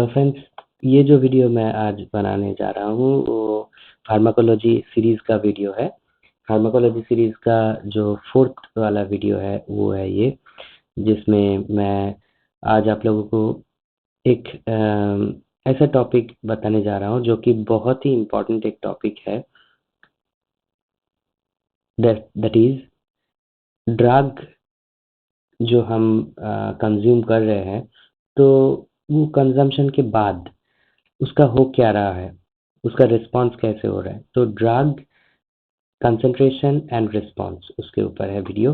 Hello friends, ये जो video मैं आज बनाने जा रहा हूँ वो फार्माकोलॉजी सीरीज़ का वीडियो है। फार्माकोलॉजी सीरीज़ का जो 4th वाला वीडियो है वो है ये, जिसमें मैं आज आप लोगों को एक ऐसा टॉपिक बताने जा रहा हूँ जो कि बहुत ही इम्पोर्टेंट एक टॉपिक है। दैट इज़ ड्रग जो हम कंज्यूम कर रहे हैं, तो वो कंजम्पशन के बाद उसका हो क्या रहा है, उसका रिस्पॉन्स कैसे हो रहा है। तो ड्रग कंसंट्रेशन एंड रिस्पॉन्स उसके ऊपर है वीडियो।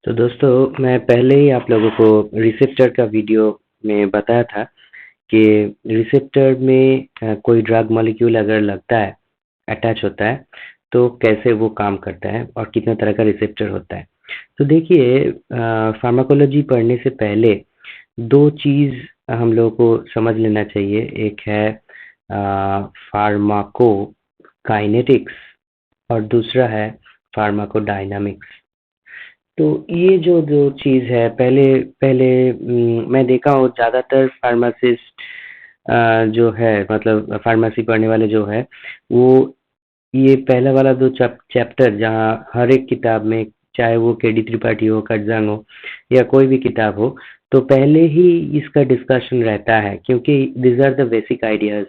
तो दोस्तों, मैं पहले ही आप लोगों को रिसेप्टर का वीडियो में बताया था कि रिसेप्टर में कोई ड्रग मॉलिक्यूल अगर लगता है, अटैच होता है, तो कैसे वो काम करता है और कितने तरह का रिसेप्टर होता है। तो देखिए, फार्माकोलॉजी पढ़ने से पहले दो चीज़ हम लोगों को समझ लेना चाहिए। एक है फार्माकोकाइनेटिक्स और दूसरा है फार्माकोडायनामिक्स। तो ये जो जो चीज़ है, पहले पहले मैं देखा हूँ ज़्यादातर फार्मासिस्ट जो है, मतलब फार्मेसी पढ़ने वाले जो है, वो ये पहला वाला दो चैप्टर जहाँ हर एक किताब में, चाहे वो केडी त्रिपाठी हो, कटजांग हो या कोई भी किताब हो, तो पहले ही इसका डिस्कशन रहता है, क्योंकि this are the basic ideas.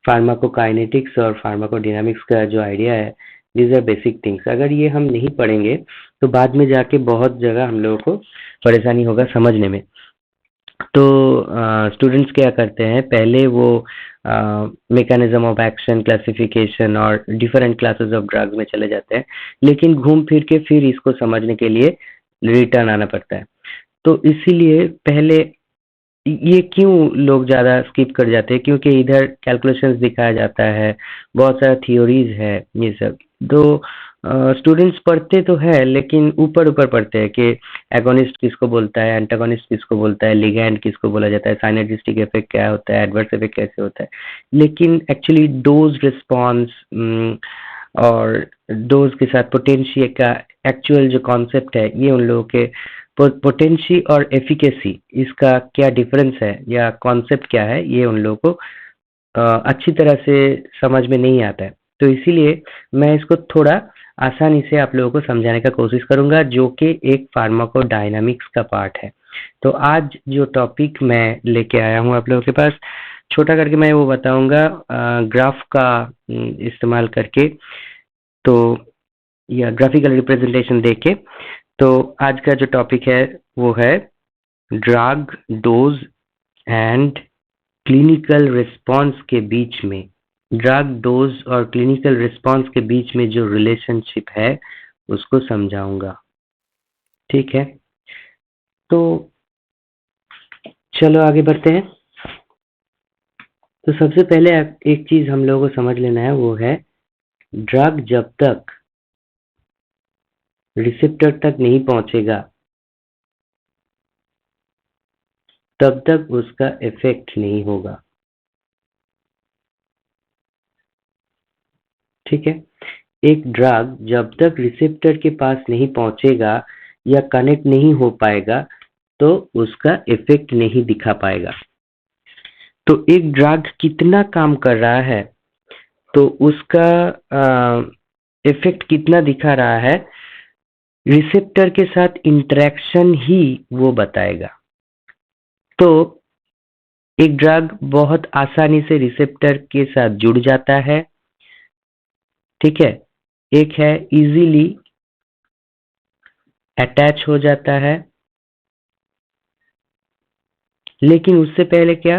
Pharmacokinetics और फार्माकोडायनामिक्स का जो आइडिया है, दीज आर बेसिक थिंग्स। अगर ये हम नहीं पढ़ेंगे तो बाद में जाके बहुत जगह हम लोगों को परेशानी होगा समझने में। तो स्टूडेंट्स क्या करते हैं, पहले वो मैकेनिज्म ऑफ एक्शन, क्लासिफिकेशन और डिफरेंट क्लासेस ऑफ ड्रग्स में चले जाते हैं, लेकिन घूम फिर के फिर इसको समझने के लिए रिटर्न आना पड़ता है। तो इसीलिए पहले ये क्यों लोग ज़्यादा स्किप कर जाते हैं, क्योंकि इधर कैलकुलेशंस दिखाया जाता है, बहुत सारा थियोरीज है, ये सब। तो स्टूडेंट्स पढ़ते तो है, लेकिन ऊपर ऊपर पढ़ते हैं कि एगोनिस्ट किसको बोलता है, एंटागोनिस्ट किसको बोलता है, लिगैंड किसको बोला जाता है, साइनर्जिस्टिक इफेक्ट क्या होता है, एडवर्स इफेक्ट कैसे होता है। लेकिन एक्चुअली डोज रिस्पॉन्स और डोज के साथ पोटेंशियल का एक्चुअल जो कॉन्सेप्ट है, ये उन लोगों के पोटेंशी और एफिकेसी, इसका क्या डिफरेंस है या कॉन्सेप्ट क्या है, ये उन लोगों को अच्छी तरह से समझ में नहीं आता है। तो इसीलिए मैं इसको थोड़ा आसानी से आप लोगों को समझाने का कोशिश करूंगा, जो कि एक फार्माकोडायनामिक्स का पार्ट है। तो आज जो टॉपिक मैं लेके आया हूँ आप लोगों के पास, छोटा करके मैं वो बताऊंगा ग्राफ का इस्तेमाल करके, तो या ग्राफिकल रिप्रेजेंटेशन देके। तो आज का जो टॉपिक है वो है drug dose and clinical response के बीच में, ड्रग डोज और क्लिनिकल रिस्पॉन्स के बीच में जो रिलेशनशिप है उसको समझाऊंगा। ठीक है, तो चलो आगे बढ़ते हैं। तो सबसे पहले एक चीज हम लोगों को समझ लेना है, वो है ड्रग जब तक रिसेप्टर तक नहीं पहुंचेगा तब तक उसका इफेक्ट नहीं होगा। ठीक है, एक ड्रग जब तक रिसेप्टर के पास नहीं पहुंचेगा या कनेक्ट नहीं हो पाएगा तो उसका इफेक्ट नहीं दिखा पाएगा। तो एक ड्रग कितना काम कर रहा है, तो उसका इफेक्ट कितना दिखा रहा है, रिसेप्टर के साथ इंटरेक्शन ही वो बताएगा। तो एक ड्रग बहुत आसानी से रिसेप्टर के साथ जुड़ जाता है। ठीक है, एक है इजीली अटैच हो जाता है, लेकिन उससे पहले क्या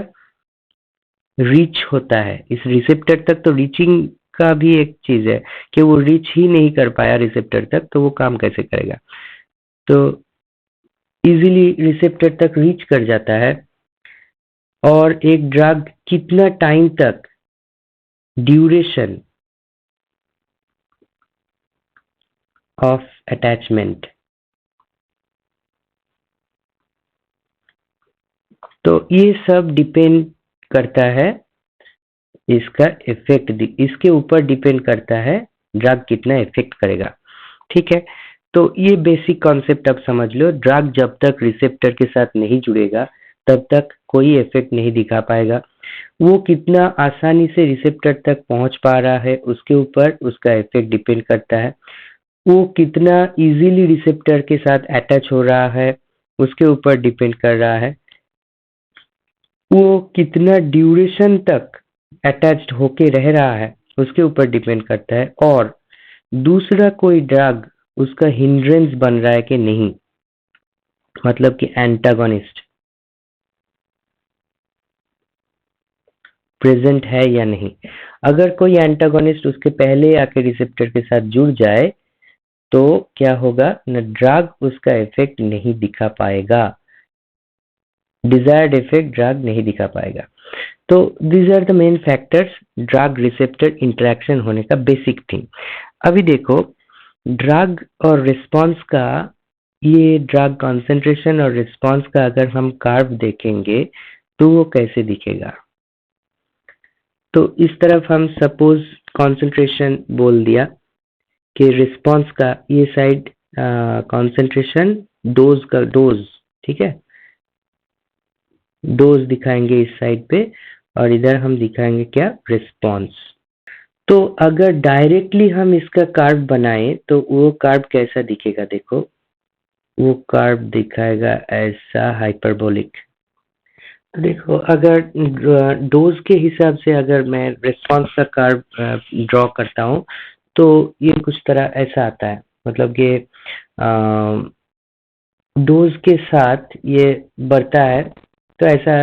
रीच होता है इस रिसेप्टर तक। तो रीचिंग का भी एक चीज है कि वो रीच ही नहीं कर पाया रिसेप्टर तक, तो वो काम कैसे करेगा। तो इजीली रिसेप्टर तक रीच कर जाता है। और एक ड्रग कितना टाइम तक, ड्यूरेशन ऑफ अटैचमेंट, तो ये सब डिपेंड करता है, इसका इफेक्ट इसके ऊपर डिपेंड करता है ड्रग कितना इफेक्ट करेगा। ठीक है, तो ये बेसिक कॉन्सेप्ट अब समझ लो। ड्रग जब तक रिसेप्टर के साथ नहीं जुड़ेगा तब तक कोई इफेक्ट नहीं दिखा पाएगा। वो कितना आसानी से रिसेप्टर तक पहुंच पा रहा है उसके ऊपर उसका इफेक्ट डिपेंड करता है। वो कितना इजीली रिसेप्टर के साथ अटैच हो रहा है उसके ऊपर डिपेंड कर रहा है। वो कितना ड्यूरेशन तक अटैच्ड होके रह रहा है उसके ऊपर डिपेंड करता है। और दूसरा कोई ड्रग उसका हिंड्रेंस बन रहा है कि नहीं, मतलब कि एंटागोनिस्ट प्रेजेंट है या नहीं। अगर कोई एंटागोनिस्ट उसके पहले आके रिसेप्टर के साथ जुड़ जाए तो क्या होगा न, ड्रग उसका इफेक्ट नहीं दिखा पाएगा, डिजायर्ड इफेक्ट ड्रग नहीं दिखा पाएगा। तो these are the main factors drug receptor interaction होने का बेसिक थिंग। अभी देखो ड्रग और रिस्पांस का, ये ड्रग कंसंट्रेशन और रिस्पांस का अगर हम कर्व देखेंगे तो वो कैसे दिखेगा। तो इस तरफ हम सपोज कंसंट्रेशन बोल दिया कि रिस्पांस का ये साइड कंसंट्रेशन डोज का डोज, ठीक है, डोज दिखाएंगे इस साइड पे और इधर हम दिखाएंगे क्या, रिस्पांस। तो अगर डायरेक्टली हम इसका कर्व बनाएं तो वो कर्व कैसा दिखेगा, देखो वो कर्व दिखाएगा ऐसा हाइपरबोलिक। देखो अगर डोज के हिसाब से अगर मैं रिस्पांस का कर्व ड्रॉ करता हूँ तो ये कुछ तरह ऐसा आता है, मतलब कि डोज के साथ ये बढ़ता है तो ऐसा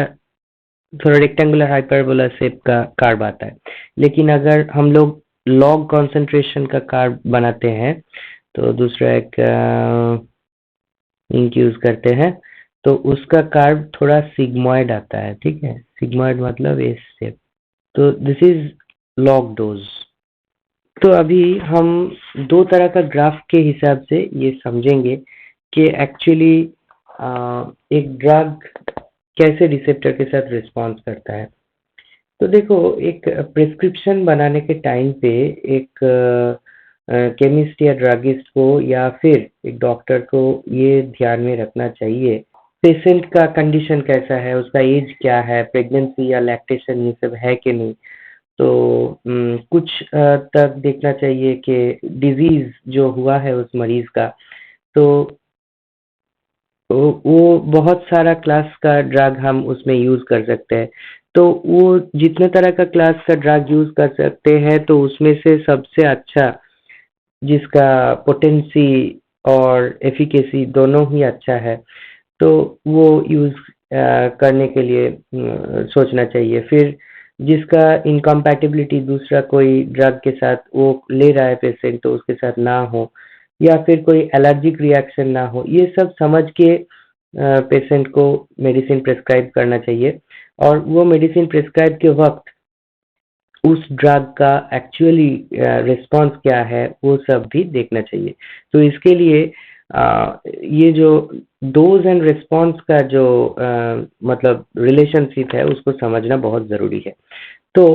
थोड़ा रेक्टेंगुलर हाइपरबोला शेप का कर्व आता है। लेकिन अगर हम लोग लॉग कंसंट्रेशन का कर्व बनाते हैं तो दूसरा एक इंक यूज करते हैं तो उसका कर्व थोड़ा सिग्मॉइड आता है, ठीक है, सिग्मॉइड मतलब इस शेप। तो दिस इज लॉग डोज। तो अभी हम दो तरह का ग्राफ के हिसाब से ये समझेंगे कि एक्चुअली एक ड्रग कैसे रिसेप्टर के साथ रिस्पॉन्स करता है। तो देखो एक प्रिस्क्रिप्शन बनाने के टाइम पे एक केमिस्ट या ड्रगिस्ट को या फिर एक डॉक्टर को ये ध्यान में रखना चाहिए पेशेंट का कंडीशन कैसा है, उसका एज क्या है, प्रेगनेंसी या लैक्टेशन ये सब है कि नहीं। तो कुछ तक देखना चाहिए कि डिजीज जो हुआ है उस मरीज का, तो वो बहुत सारा क्लास का ड्रग हम उसमें यूज कर सकते हैं। तो वो जितने तरह का क्लास का ड्रग यूज कर सकते हैं तो उसमें से सबसे अच्छा जिसका पोटेंसी और एफिकेसी दोनों ही अच्छा है तो वो यूज करने के लिए सोचना चाहिए। फिर जिसका इनकम्पैटिबिलिटी दूसरा कोई ड्रग के साथ वो ले रहा है पेशेंट तो उसके साथ ना हो, या फिर कोई एलर्जिक रिएक्शन ना हो, ये सब समझ के पेशेंट को मेडिसिन प्रेस्क्राइब करना चाहिए। और वो मेडिसिन प्रेस्क्राइब के वक्त उस ड्रग का एक्चुअली रिस्पांस क्या है वो सब भी देखना चाहिए। तो इसके लिए ये जो डोज एंड रिस्पांस का जो मतलब रिलेशनशिप है उसको समझना बहुत जरूरी है। तो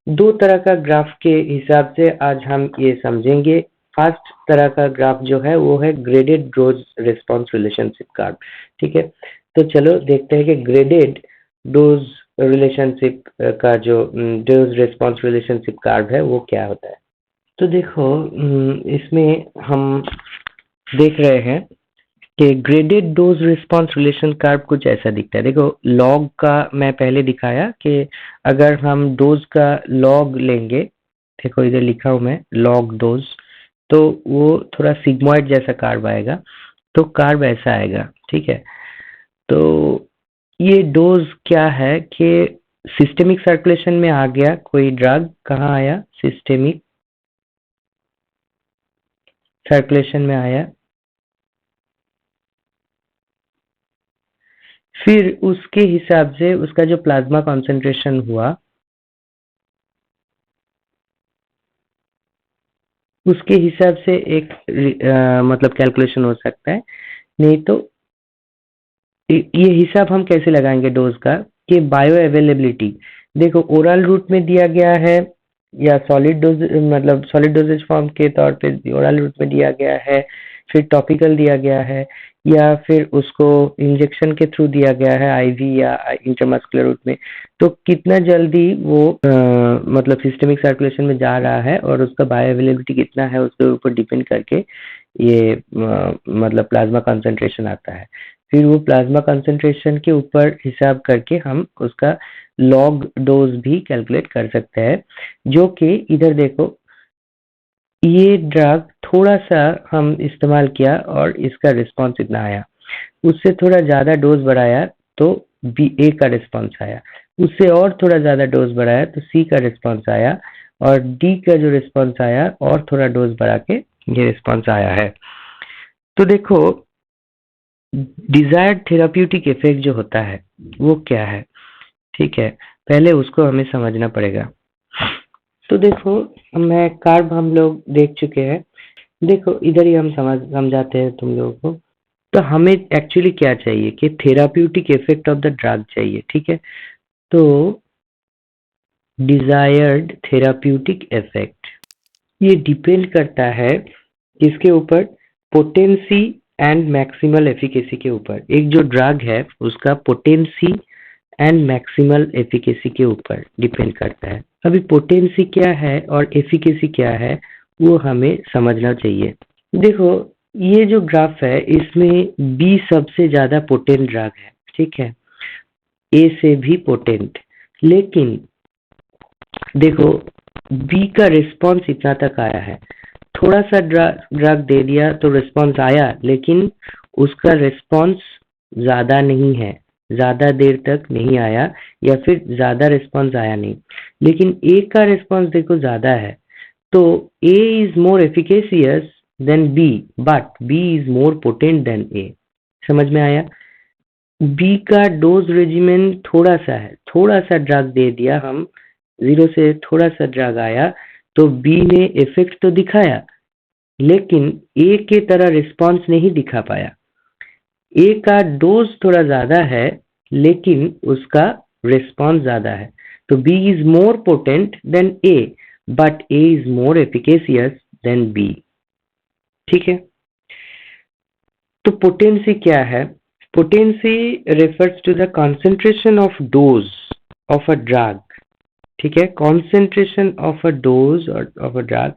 दो तरह का ग्राफ के हिसाब से आज हम ये समझेंगे। फर्स्ट तरह का ग्राफ जो है वो है graded dose response relationship graph, ठीक है। तो चलो देखते हैं कि ग्रेडेड डोज रिलेशनशिप का जो डोज रिस्पांस रिलेशनशिप कार्ड है वो क्या होता है। तो देखो इसमें हम देख रहे हैं कि graded dose response relation curve कुछ ऐसा दिखता है। देखो लॉग का मैं पहले दिखाया कि अगर हम डोज का लॉग लेंगे, देखो इधर लिखा हूं मैं लॉग डोज, तो वो थोड़ा सिग्मॉइड जैसा कर्व आएगा, तो कर्व ऐसा आएगा, ठीक है। तो ये डोज क्या है कि सिस्टेमिक सर्कुलेशन में आ गया कोई ड्रग, कहाँ आया, सिस्टेमिक सर्कुलेशन में आया, फिर उसके हिसाब से उसका जो प्लाज्मा कंसंट्रेशन हुआ उसके हिसाब से एक मतलब कैलकुलेशन हो सकता है। नहीं तो ये हिसाब हम कैसे लगाएंगे डोज का कि बायो अवेलेबिलिटी, देखो ओरल रूट में दिया गया है या सॉलिड डोज मतलब सॉलिड डोजेज फॉर्म के तौर पे ओरल रूट में दिया गया है, फिर टॉपिकल दिया गया है, या फिर उसको इंजेक्शन के थ्रू दिया गया है आईवी या इंट्रामस्कुलर रूट में, तो कितना जल्दी वो मतलब सिस्टमिक सर्कुलेशन में जा रहा है और उसका बायोअवेलेबिलिटी कितना है उसके ऊपर डिपेंड करके ये मतलब प्लाज्मा कंसंट्रेशन आता है। फिर वो प्लाज्मा कंसंट्रेशन के ऊपर हिसाब करके हम उसका लॉग डोज भी कैलकुलेट कर सकते हैं, जो कि इधर देखो ये ड्रग थोड़ा सा हम इस्तेमाल किया और इसका रिस्पॉन्स इतना आया, उससे थोड़ा ज़्यादा डोज बढ़ाया तो बी ए का रिस्पॉन्स आया, उससे और थोड़ा ज़्यादा डोज बढ़ाया तो सी का रिस्पॉन्स आया, और डी का जो रिस्पॉन्स आया और थोड़ा डोज बढ़ा के ये रिस्पॉन्स आया है। तो देखो डिजायर्ड थेराप्यूटिक इफेक्ट जो होता है वो क्या है, ठीक है, पहले उसको हमें समझना पड़ेगा। तो देखो मैं कार्ब हम लोग देख चुके हैं, देखो इधर ही हम समझाते हैं तुम लोगों को। तो हमें एक्चुअली क्या चाहिए कि therapeutic effect of the drug चाहिए, ठीक है। तो डिजायर्ड थेराप्यूटिक इफेक्ट ये डिपेंड करता है किसके ऊपर, पोटेंसी एंड मैक्सिमल एफिकेसी के ऊपर। एक जो ड्रग है उसका पोटेंसी एंड मैक्सिमल एफिकेसी के ऊपर डिपेंड करता है। अभी पोटेंसी क्या है और एफिकेसी क्या है वो हमें समझना चाहिए। देखो ये जो ग्राफ है इसमें बी सबसे ज्यादा पोटेंट ड्रग है, ठीक है, ए से भी पोटेंट, लेकिन देखो बी का रिस्पॉन्स इतना तक आया है, थोड़ा सा ड्रग दे दिया तो रिस्पॉन्स आया, लेकिन उसका रिस्पॉन्स ज्यादा नहीं है, ज्यादा देर तक नहीं आया, या फिर ज्यादा रिस्पॉन्स आया नहीं। लेकिन ए का रिस्पॉन्स देखो ज्यादा है, तो A is more efficacious than B, but B is more potent than A. समझ में आया? बी का डोज रेजिमेन थोड़ा सा है, थोड़ा सा ड्रग दे दिया हम, 0 से थोड़ा सा ड्रग आया तो बी ने इफेक्ट तो दिखाया, लेकिन ए के तरह रिस्पॉन्स नहीं दिखा पाया। ए का डोज थोड़ा ज्यादा है लेकिन उसका रिस्पॉन्स ज्यादा है, तो B is more potent than A, but A is more efficacious than B, ठीक है। तो पोटेंसी क्या है? Potency refers to the concentration of dose of a drug, ठीक है, concentration of a dose of a drug.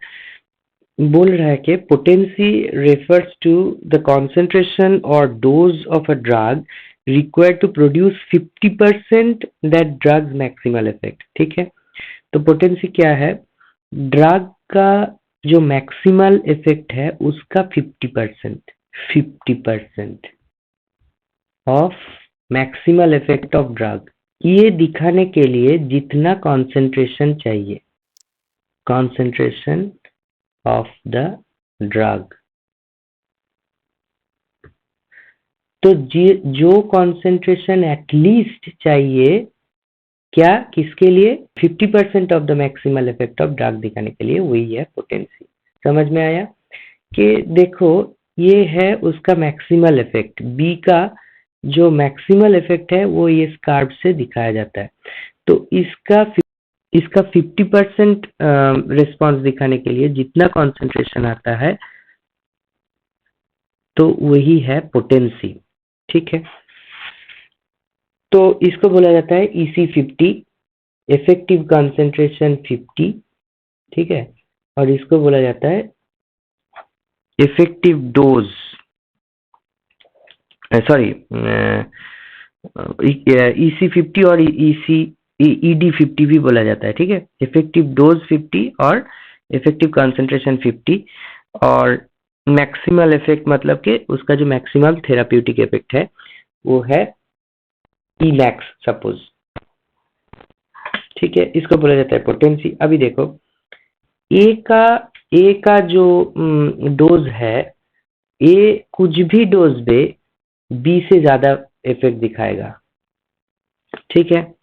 बोल रहा है कि potency refers to the concentration और dose of a drug required to produce 50% that drug maximal effect, ठीक है। तो पोटेंसी क्या है? ड्रग का जो मैक्सिमल इफेक्ट है उसका 50% of maximal effect of drug, ये दिखाने के लिए जितना कॉन्सेंट्रेशन चाहिए, कॉन्सेंट्रेशन ऑफ द ड्रग, तो जो कॉन्सेंट्रेशन एटलीस्ट चाहिए, क्या किसके लिए? 50% of the maximal effect of drug दिखाने के लिए, वही है पोटेंसी। समझ में आया कि देखो ये है उसका मैक्सिमल इफेक्ट, बी का जो मैक्सिमल इफेक्ट है वो ये कार्ब से दिखाया जाता है। तो इसका 50% रिस्पॉन्स दिखाने के लिए जितना कॉन्सेंट्रेशन आता है तो वही है पोटेंसी, ठीक है। तो इसको बोला जाता है EC50, इफेक्टिव कॉन्सेंट्रेशन 50, ठीक है, और इसको बोला जाता है इफेक्टिव डोज, सॉरी EC50 और ED50 भी बोला जाता है, ठीक है। इफेक्टिव डोज 50 और इफेक्टिव कॉन्सेंट्रेशन 50, और मैक्सिमल इफेक्ट मतलब कि उसका जो मैक्सिमम थेराप्यूटिक इफेक्ट है वो है Emax सपोज, ठीक है, इसको बोला जाता है पोटेंसी। अभी देखो ए का जो डोज है, ए कुछ भी डोज दे बी से ज्यादा इफेक्ट दिखाएगा, ठीक है।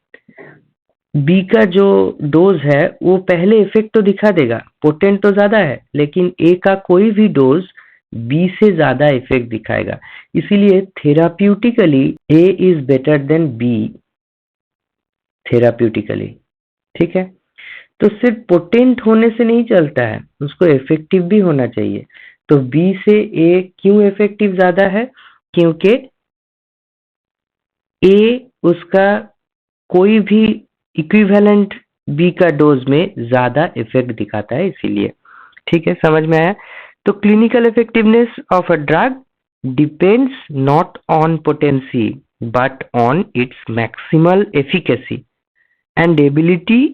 बी का जो डोज है वो पहले इफेक्ट तो दिखा देगा, पोटेंट तो ज्यादा है, लेकिन ए का कोई भी डोज बी से ज्यादा इफेक्ट दिखाएगा, इसीलिए therapeutically A is better than B, therapeutically, ठीक है। तो सिर्फ पोटेंट होने से नहीं चलता है, उसको इफेक्टिव भी होना चाहिए। तो बी से ए क्यों इफेक्टिव ज्यादा है? क्योंकि ए उसका कोई भी इक्विवेलेंट बी का डोज में ज्यादा इफेक्ट दिखाता है, इसीलिए। ठीक है, समझ में आया? तो clinical effectiveness of a drug depends not on potency but on its maximal efficacy and ability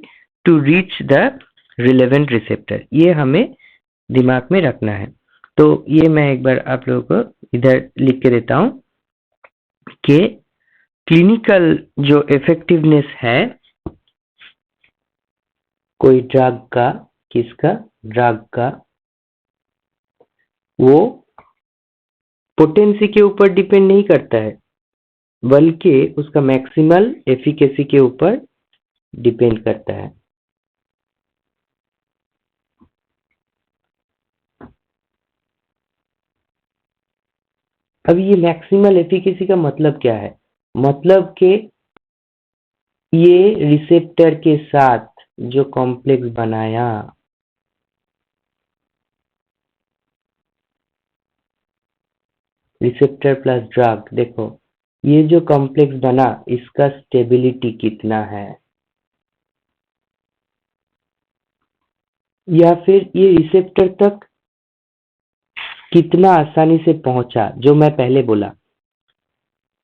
to reach the relevant receptor. ये हमें दिमाग में रखना है। तो ये मैं एक बार आप लोगों को इधर लिख के देता हूं कि क्लिनिकल जो इफेक्टिवनेस है कोई ड्रग का, किसका? ड्रग का, वो पोटेंसी के ऊपर डिपेंड नहीं करता है, बल्कि उसका मैक्सिमल एफिकेसी के ऊपर डिपेंड करता है। अब ये मैक्सिमल एफिकेसी का मतलब क्या है? मतलब कि ये रिसेप्टर के साथ जो कॉम्प्लेक्स बनाया, रिसेप्टर प्लस ड्रग, देखो ये जो कॉम्प्लेक्स बना इसका स्टेबिलिटी कितना है, या फिर ये रिसेप्टर तक कितना आसानी से पहुंचा, जो मैं पहले बोला।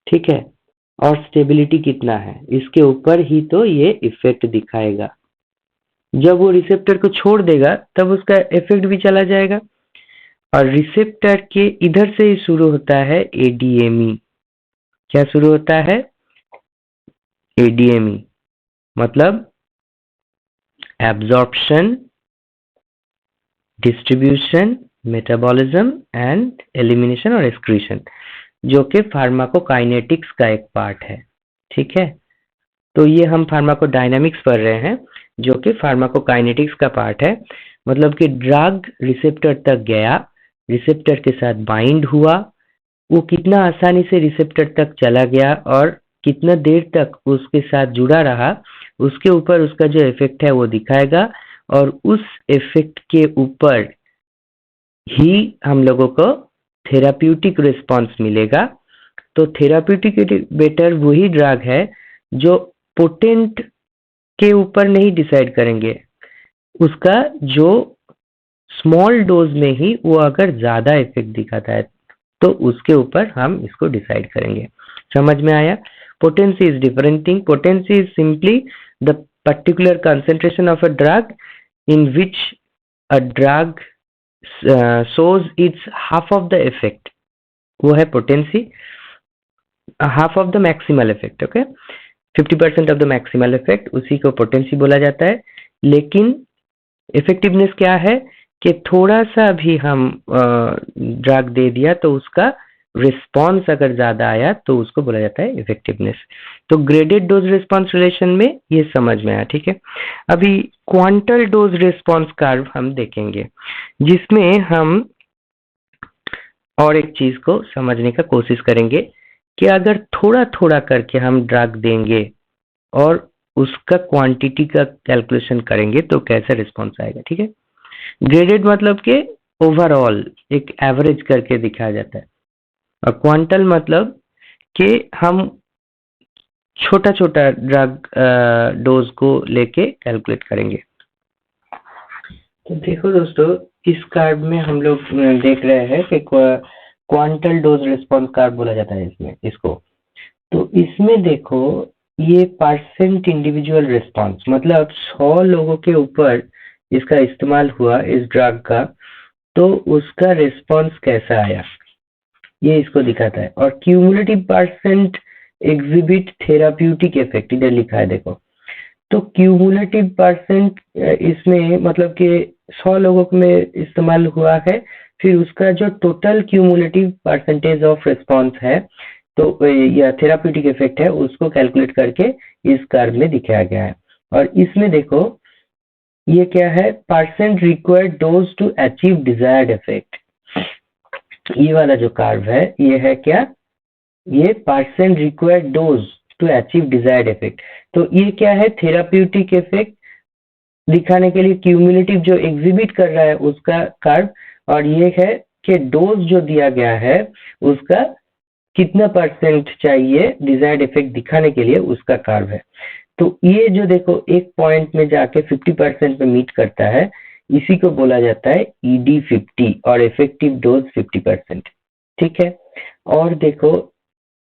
ठीक है, और स्टेबिलिटी कितना है, इसके ऊपर ही तो ये इफेक्ट दिखाएगा। जब वो रिसेप्टर को छोड़ देगा तब उसका इफेक्ट भी चला जाएगा। और रिसेप्टर के इधर से ही शुरू होता है एडीएमई। क्या शुरू होता है? एडीएमई मतलब absorption, distribution, metabolism and elimination और एक्सक्रीशन, जो कि फार्माकोकाइनेटिक्स का एक पार्ट है। ठीक है, तो ये हम फार्माकोडायनामिक्स पढ़ रहे हैं, जो कि फार्माकोकाइनेटिक्स का पार्ट है। मतलब कि ड्रग रिसेप्टर तक गया, रिसेप्टर के साथ बाइंड हुआ, वो कितना आसानी से रिसेप्टर तक चला गया और कितना देर तक उसके साथ जुड़ा रहा, उसके ऊपर उसका जो इफेक्ट है वो दिखाएगा। और उस इफेक्ट के ऊपर ही हम लोगों को थेराप्यूटिक रिस्पांस मिलेगा। तो थेराप्यूटिक बेटर वही ड्रग है जो पोटेंट के ऊपर नहीं डिसाइड करेंगे, उसका जो स्मॉल डोज में ही वो अगर ज्यादा इफेक्ट दिखाता है तो उसके ऊपर हम इसको डिसाइड करेंगे। समझ में आया? Potency is different thing. Potency is simply the particular concentration of a drug in which a drug shows its half of the effect, वो है potency, half of the maximal effect, okay, 50% of the maximal effect, उसी को potency बोला जाता है। लेकिन effectiveness क्या है कि थोड़ा सा भी हम ड्रग दे दिया तो उसका रिस्पॉन्स अगर ज्यादा आया तो उसको बोला जाता है इफेक्टिवनेस। तो ग्रेडेड डोज रिस्पॉन्स रिलेशन में ये समझ में आया। ठीक है, अभी क्वांटल डोज रिस्पॉन्स कर्व हम देखेंगे, जिसमें हम और एक चीज को समझने का कोशिश करेंगे कि अगर थोड़ा थोड़ा करके हम ड्रग देंगे और उसका क्वांटिटी का कैलकुलेशन करेंगे तो कैसे रिस्पॉन्स आएगा। ठीक है, ग्रेडेड मतलब कि ओवरऑल एक एवरेज करके दिखाया जाता है, और क्वांटल मतलब कि हम छोटा छोटा ड्रग डोज को लेके कैलकुलेट करेंगे। तो देखो दोस्तों, इस कर्व में हम लोग देख रहे हैं कि क्वांटल डोज रिस्पॉन्स कर्व बोला जाता है इसमें, इसको। तो इसमें देखो ये परसेंट इंडिविजुअल रिस्पॉन्स, मतलब 100 लोगों के ऊपर इसका इस्तेमाल हुआ इस ड्रग का, तो उसका रिस्पॉन्स कैसा आया ये इसको दिखाता है। और cumulative percent exhibit therapeutic effect, इधर लिखा है देखो। तो क्यूमुलेटिव परसेंट इसमें मतलब कि 100 लोगों में इस्तेमाल हुआ है, फिर उसका जो total cumulative percentage of response है तो या थेराप्यूटिक इफेक्ट है, उसको कैलकुलेट करके इस कर्व में दिखाया गया है। और इसमें देखो ये क्या है, percent required dose to achieve desired effect. ये वाला जो कर्व है ये है क्या, ये percent required dose to achieve desired effect. तो ये क्या है, थेराप्यूटिक इफेक्ट दिखाने के लिए क्यूमुलेटिव जो एग्जिबिट कर रहा है उसका कर्व, और ये है कि डोज जो दिया गया है उसका कितना परसेंट चाहिए डिजायर्ड इफेक्ट दिखाने के लिए, उसका कर्व है। तो ये जो देखो एक पॉइंट में जाके 50% पे मीट करता है, इसी को बोला जाता है ED50 और इफेक्टिव डोज 50%। ठीक है, और देखो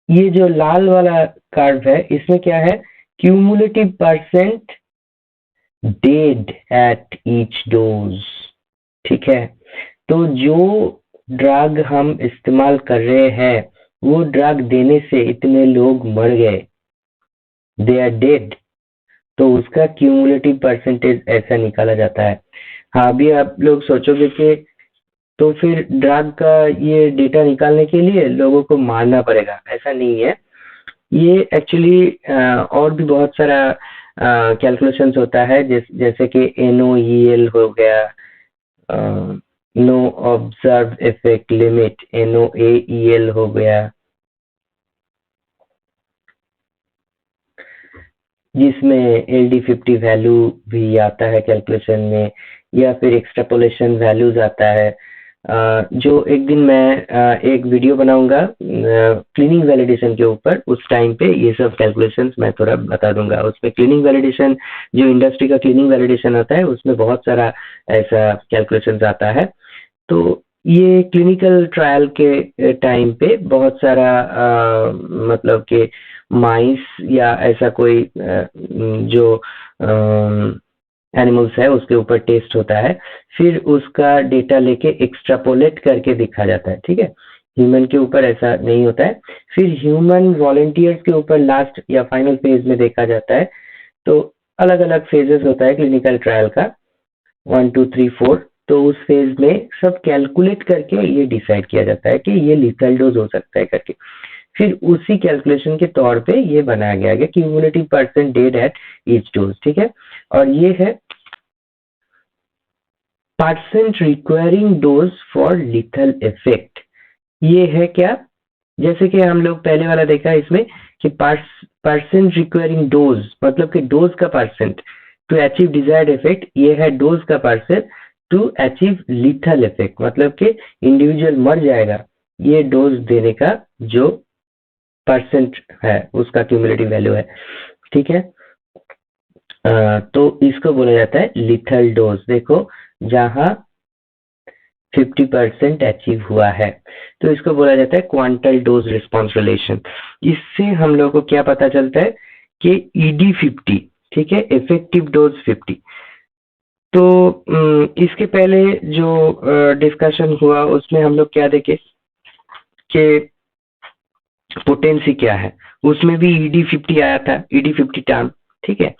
ये जो लाल वाला कर्व है इसमें क्या है, cumulative percent dead at each dose. ठीक है, तो जो ड्रग हम इस्तेमाल कर रहे हैं वो ड्रग देने से इतने लोग मर गए, दे आर डेड, तो उसका क्यूमुलेटिव परसेंटेज ऐसा निकाला जाता है। हाँ, अभी आप लोग सोचोगे कि तो फिर ड्रग का ये डेटा निकालने के लिए लोगों को मारना पड़ेगा, ऐसा नहीं है। ये एक्चुअली और भी बहुत सारा कैलकुलेशंस होता है, जैसे कि NOEL हो गया, no observe effect limit, NOAEL हो गया, जिसमें LD50 वैल्यू भी आता है कैलकुलेशन में, या फिर एक्सट्रापोलेशन वैल्यूज आता है। जो एक दिन मैं एक वीडियो बनाऊंगा क्लीनिंग वैलिडेशन के ऊपर, उस टाइम पे ये सब कैलकुलेशंस मैं थोड़ा बता दूंगा। उसमें क्लीनिंग वैलिडेशन, जो इंडस्ट्री का क्लीनिंग वैलिडेशन होता है उसमें बहुत सारा ऐसा कैलकुलेशंस आता है। तो ये क्लिनिकल ट्रायल के टाइम पे बहुत सारा मतलब कि माइस या ऐसा कोई जो एनिमल्स है उसके ऊपर टेस्ट होता है, फिर उसका डेटा लेके एक्सट्रापोलेट करके दिखा जाता है। ठीक है, ह्यूमन के ऊपर ऐसा नहीं होता है। फिर ह्यूमन वॉलंटियर्स के ऊपर लास्ट या फाइनल फेज में देखा जाता है। तो अलग अलग फेजेस होता है क्लिनिकल ट्रायल का, 1 2 3 4। तो उस फेज में सब कैलकुलेट करके ये डिसाइड किया जाता है कि ये लीथल डोज हो सकता है करके। फिर उसी कैलकुलेशन के तौर पे ये बनाया गया है cumulative percent dead at each dose. ठीक है, और ये है percent requiring dose for lethal effect. ये है क्या, जैसे कि हम लोग पहले वाला देखा इसमें कि परसेंट रिक्वायरिंग डोज मतलब कि डोज का percent to achieve desired effect, ये है डोज का percent to achieve lethal effect, मतलब कि इंडिविजुअल मर जाएगा, ये डोज देने का जो परसेंट है उसका क्यूमुलेटिव वैल्यू है। ठीक है, तो इसको बोला जाता है लीथल डोज। देखो जहां 50% अचीव हुआ है, तो इसको बोला जाता है क्वांटल डोज रिस्पॉन्स रिलेशन। इससे हम लोग को क्या पता चलता है कि ED50, ठीक है, इफेक्टिव डोज 50। तो इसके पहले जो डिस्कशन हुआ उसमें हम लोग क्या देखे कि पोटेंसी क्या है, उसमें भी ED50 आया था, ED50 टर्म। ठीक है,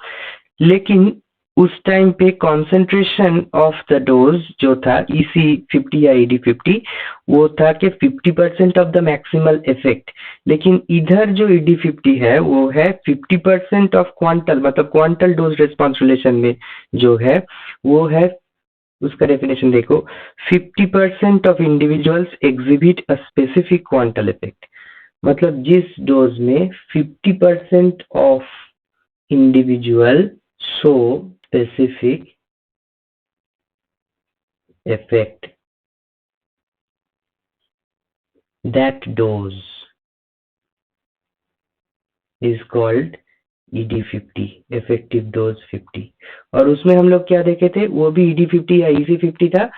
लेकिन उस टाइम पे कॉन्सेंट्रेशन ऑफ द डोज जो था EC50 या ED50, वो था कि 50% ऑफ द मैक्सिमल इफेक्ट। लेकिन इधर जो ED50 है वो है 50% ऑफ क्वांटल, मतलब क्वांटल डोज रिस्पॉन्स रिलेशन में जो है वो है, उसका डेफिनेशन देखो, 50% of individuals exhibit a specific quantal effect. मतलब जिस डोज में 50% of individual show specific effect, that dose is called ED50, effective dose 50। और उसमें हम लोग क्या देखे थे, वो भी ED50 या EC50 था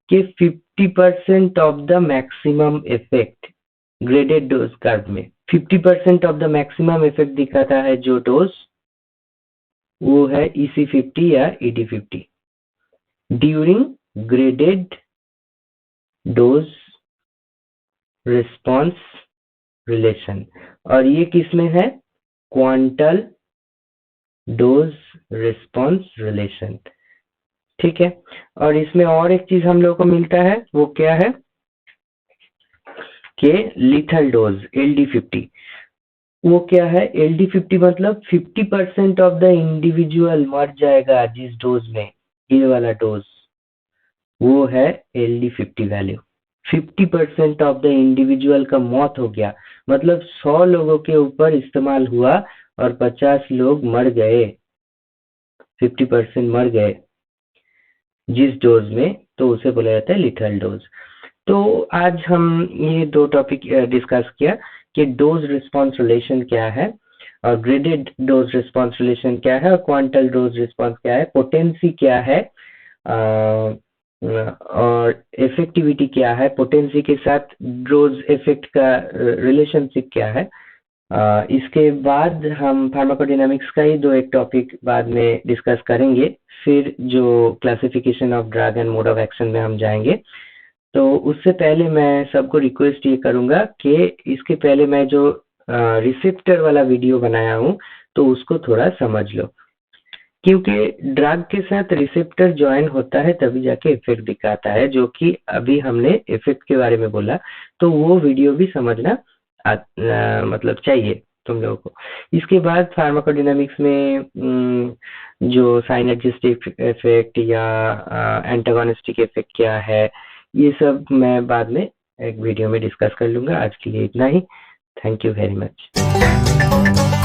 कि 50% of the maximum effect graded dose curve में 50% ऑफ द मैक्सिमम इफेक्ट दिखाता है जो डोज, वो है EC50 या ED50 during graded dose response relation. और ये किस में है, क्वांटल डोज रिस्पॉन्स रिलेशन। ठीक है, और इसमें और एक चीज हम लोग को मिलता है, वो क्या है कि लीथल डोज LD50। वो क्या है, LD50 मतलब 50% ऑफ द इंडिविजुअल मर जाएगा जिस डोज में, ये वाला डोज, वो है LD50 value. 50% of the individual का मौत हो गया, मतलब 100 लोगों के ऊपर इस्तेमाल हुआ और 50 लोग मर गए, 50% मर गए जिस डोज में, तो उसे बोला जाता है लिथल डोज। तो आज हम ये दो टॉपिक डिस्कस किया कि डोज रिस्पॉन्स रिलेशन क्या है और ग्रेडेड डोज रिस्पॉन्स रिलेशन क्या है और क्वांटल डोज रिस्पॉन्स क्या है, पोटेंसी क्या है और इफेक्टिविटी क्या है, पोटेंसी के साथ डोज इफेक्ट का रिलेशनशिप क्या है। इसके बाद हम फार्माकोडायनामिक्स का ही दो एक टॉपिक बाद में डिस्कस करेंगे, फिर जो classification of drug and mode of action में हम जाएंगे। तो उससे पहले मैं सबको रिक्वेस्ट ये करूंगा कि इसके पहले मैं जो रिसेप्टर वाला वीडियो बनाया हूँ तो उसको थोड़ा समझ लो, क्योंकि ड्रग के साथ रिसेप्टर ज्वाइन होता है तभी जाके इफेक्ट दिखाता है, जो कि अभी हमने इफेक्ट के बारे में बोला। तो वो वीडियो भी समझना मतलब चाहिए तुम लोगों को। इसके बाद फार्माकोडायनामिक्स में जो साइनर्जिस्टिक इफेक्ट या एंटागोनिस्टिक इफेक्ट क्या है, ये सब मैं बाद में एक वीडियो में डिस्कस कर लूंगा। आज के लिए इतना ही। Thank you very much.